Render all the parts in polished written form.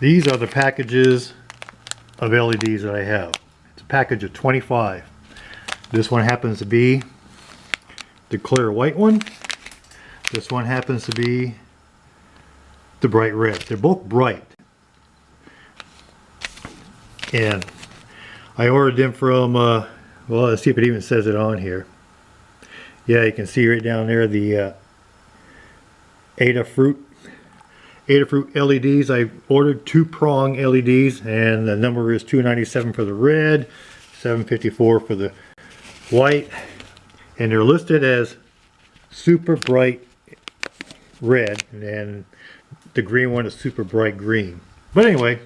These are the packages of LEDs that I have. It's a package of 25. This one happens to be the clear white one. This one happens to be the bright red. They're both bright. And I ordered them from, well, let's see if it even says it on here. Yeah, you can see right down there the Adafruit LEDs. I ordered 2-prong LEDs, and the number is $297 for the red, $754 for the white, and they're listed as super bright red, and the green one is super bright green. But anyway,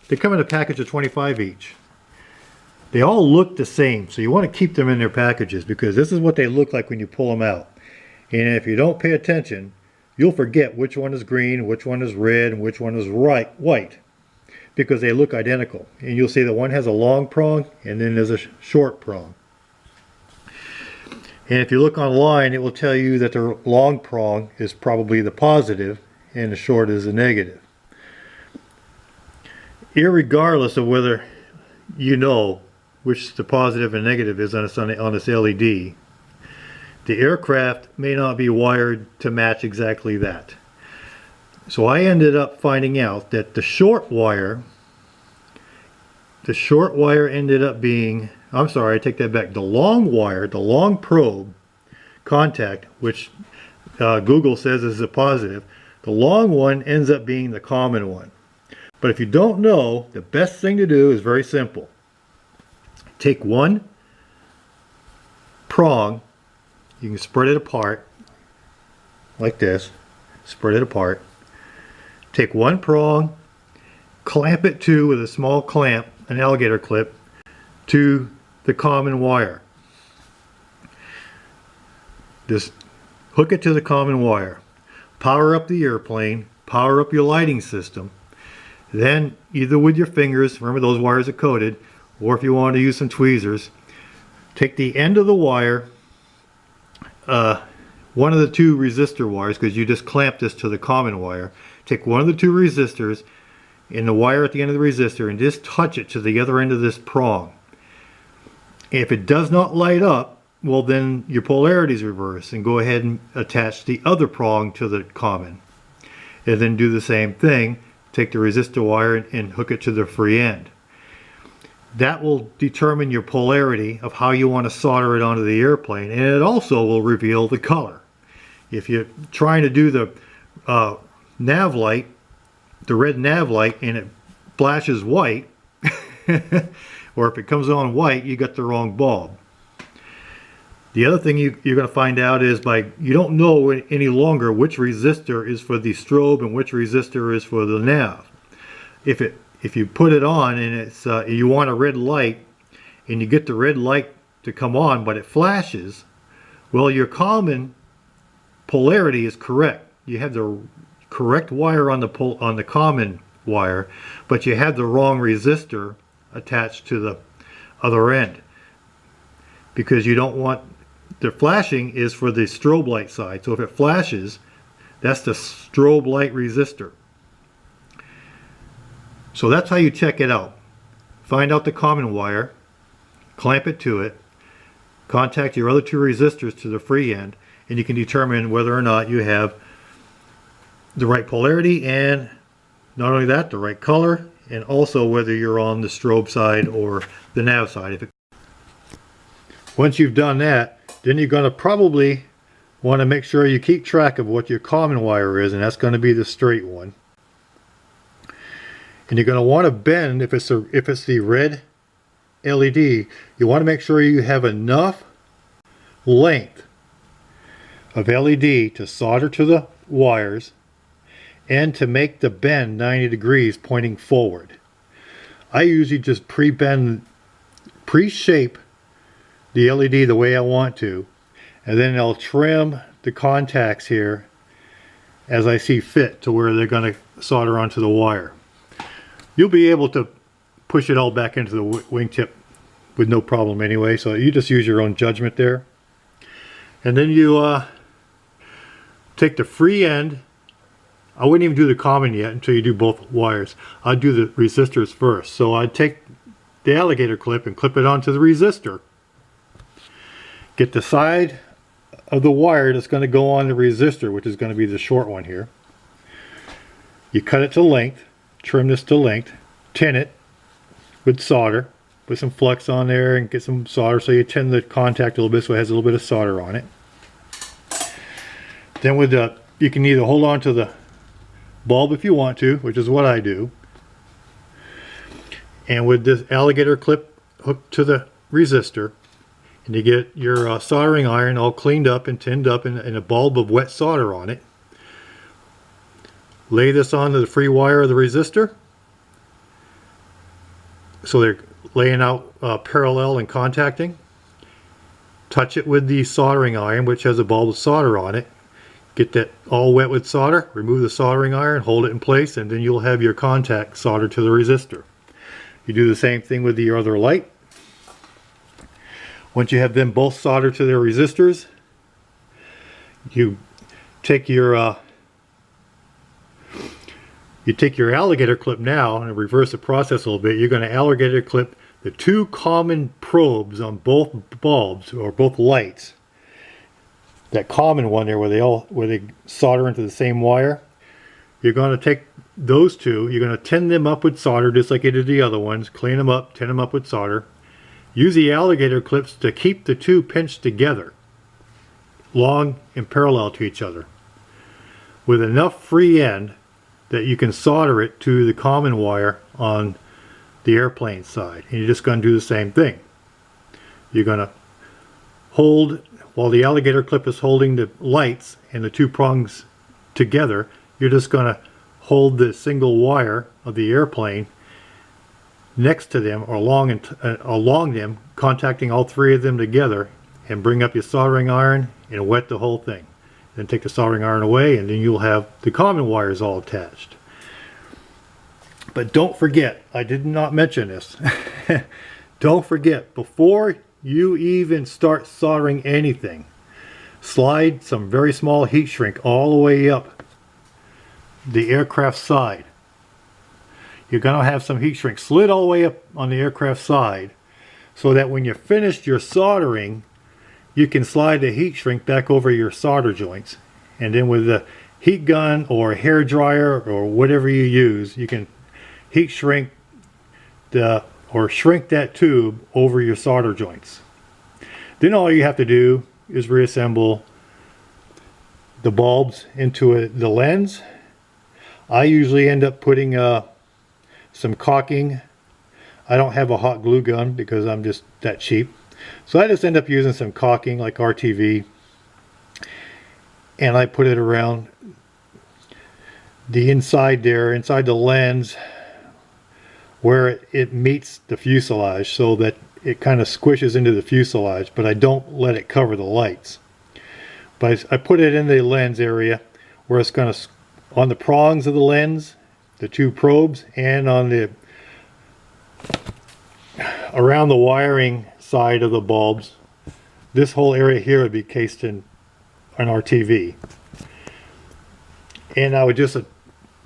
they come in a package of 25 each. They all look the same, so you want to keep them in their packages because this is what they look like when you pull them out. And if you don't pay attention, you'll forget which one is green, which one is red, and which one is white, because they look identical. And you'll see that one has a long prong and then there's a short prong. And if you look online, it will tell you that the long prong is probably the positive and the short is the negative. Irregardless of whether you know which the positive and negative is on this LED, the aircraft may not be wired to match exactly that. So I ended up finding out that the short wire ended up being, I'm sorry, I take that back, the long wire, the long probe contact, which Google says is a positive, the long one ends up being the common one. But if you don't know, the best thing to do is very simple. Take one prong, you can spread it apart like this, spread it apart. Take one prong, clamp it to with a small clamp, an alligator clip, to the common wire. Just hook it to the common wire. Power up the airplane, power up your lighting system. Then either with your fingers, remember those wires are coated, or if you want to use some tweezers, take the end of the wire, one of the 2 resistor wires, because you just clamp this to the common wire, take one of the 2 resistors and the wire at the end of the resistor and just touch it to the other end of this prong. If it does not light up, well then your polarity is reversed, and go ahead and attach the other prong to the common. And then do the same thing, take the resistor wire and hook it to the free end. That will determine your polarity of how you want to solder it onto the airplane, and it also will reveal the color. If you're trying to do the nav light, the red nav light, and it flashes white, or if it comes on white, you got the wrong bulb. The other thing you're going to find out is you don't know any longer which resistor is for the strobe and which resistor is for the nav. If you put it on and it's you want a red light and you get the red light to come on but it flashes, well, your common polarity is correct. You have the correct wire on the common wire, but you have the wrong resistor attached to the other end, because you don't want the flashing is for the strobe light side. So if it flashes, that's the strobe light resistor. So that's how you check it out. Find out the common wire, clamp it to it, contact your other 2 resistors to the free end, and you can determine whether or not you have the right polarity, and not only that, the right color, and also whether you're on the strobe side or the nav side. Once you've done that, then you're going to probably want to make sure you keep track of what your common wire is, and that's going to be the straight one. And you're going to want to bend, if it's the red LED, you want to make sure you have enough length of LED to solder to the wires and to make the bend 90 degrees pointing forward. I usually just pre-shape the LED the way I want to, and then I'll trim the contacts here as I see fit to where they're going to solder onto the wire. You'll be able to push it all back into the wingtip with no problem anyway, so you just use your own judgment there. And then you take the free end I wouldn't even do the common yet until you do both wires. I'd do the resistors first. So I'd take the alligator clip and clip it onto the resistor. Get the side of the wire that's going to go on the resistor, which is going to be the short one here. You cut it to length, trim this to length, tin it with solder, put some flux on there and get some solder, so you tin the contact a little bit so it has a little bit of solder on it. Then with the, you can either hold on to the bulb if you want to, which is what I do, and with this alligator clip hooked to the resistor, and you get your soldering iron all cleaned up and tinned up and a bulb of wet solder on it. Lay this onto the free wire of the resistor, so they're laying out parallel and contacting. Touch it with the soldering iron, which has a bulb of solder on it. Get that all wet with solder, remove the soldering iron, hold it in place, and then you'll have your contact soldered to the resistor. You do the same thing with your other light. Once you have them both soldered to their resistors, you take your alligator clip now and reverse the process a little bit. You're going to alligator clip the two common probes on both bulbs or both lights. That common one there where they solder into the same wire. You're going to take those two, you're going to tin them up with solder just like you did the other ones. Clean them up, tin them up with solder. Use the alligator clips to keep the two pinched together, long and parallel to each other, with enough free end that you can solder it to the common wire on the airplane side. And you're just going to do the same thing. You're going to hold, while the alligator clip is holding the lights and the two prongs together, you're just going to hold the single wire of the airplane next to them or along them, contacting all three of them together, and bring up your soldering iron and wet the whole thing. Then take the soldering iron away, and then you'll have the common wires all attached. But don't forget, I did not mention this. Don't forget, before you even start soldering anything, slide some very small heat shrink all the way up the aircraft side. You're going to have some heat shrink slid all the way up on the aircraft side, so that when you're finished your soldering, you can slide the heat shrink back over your solder joints, and then with the heat gun or hair dryer or whatever you use, you can heat shrink or shrink that tube over your solder joints. Then all you have to do is reassemble the bulbs into the lens. I usually end up putting some caulking. I don't have a hot glue gun because I'm just that cheap. So I just end up using some caulking like RTV, and I put it around the inside there, inside the lens, where it meets the fuselage, so that it kind of squishes into the fuselage, but I don't let it cover the lights. But I put it in the lens area where it's going to, on the prongs of the lens, the two probes, and on the around the wiring side of the bulbs. This whole area here would be cased in an RTV, and I would just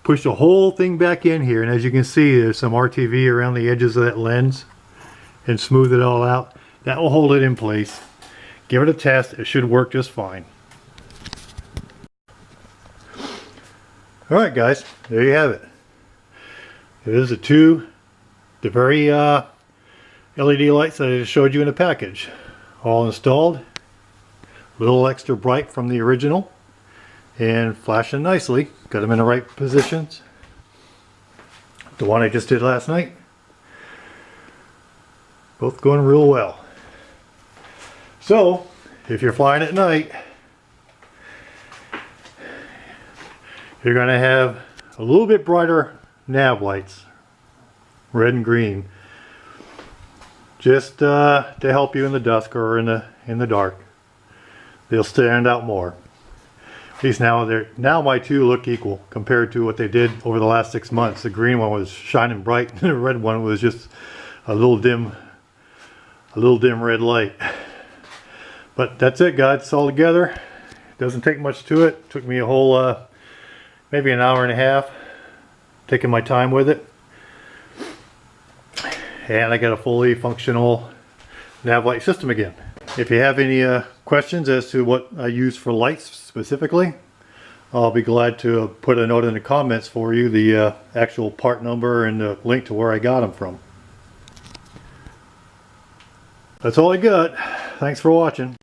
push the whole thing back in here, and as you can see, there's some RTV around the edges of that lens, and smooth it all out. That will hold it in place. Give it a test. It should work just fine. Alright guys, there you have it. There's the very LED lights that I just showed you in the package. All installed. A little extra bright from the original, and flashing nicely. Got them in the right positions. The one I just did last night. Both going real well. So, if you're flying at night, you're going to have a little bit brighter nav lights, red and green, just to help you in the dusk or in the dark. They'll stand out more. At least now my two look equal compared to what they did over the last 6 months. The green one was shining bright, and the red one was just a little dim red light. But that's it, guys. It's all together. It doesn't take much to it. It took me a whole maybe an hour and a half, taking my time with it. And I got a fully functional nav light system again. If you have any questions as to what I use for lights specifically, I'll be glad to put a note in the comments for you, the actual part number and the link to where I got them from. That's all I got. Thanks for watching.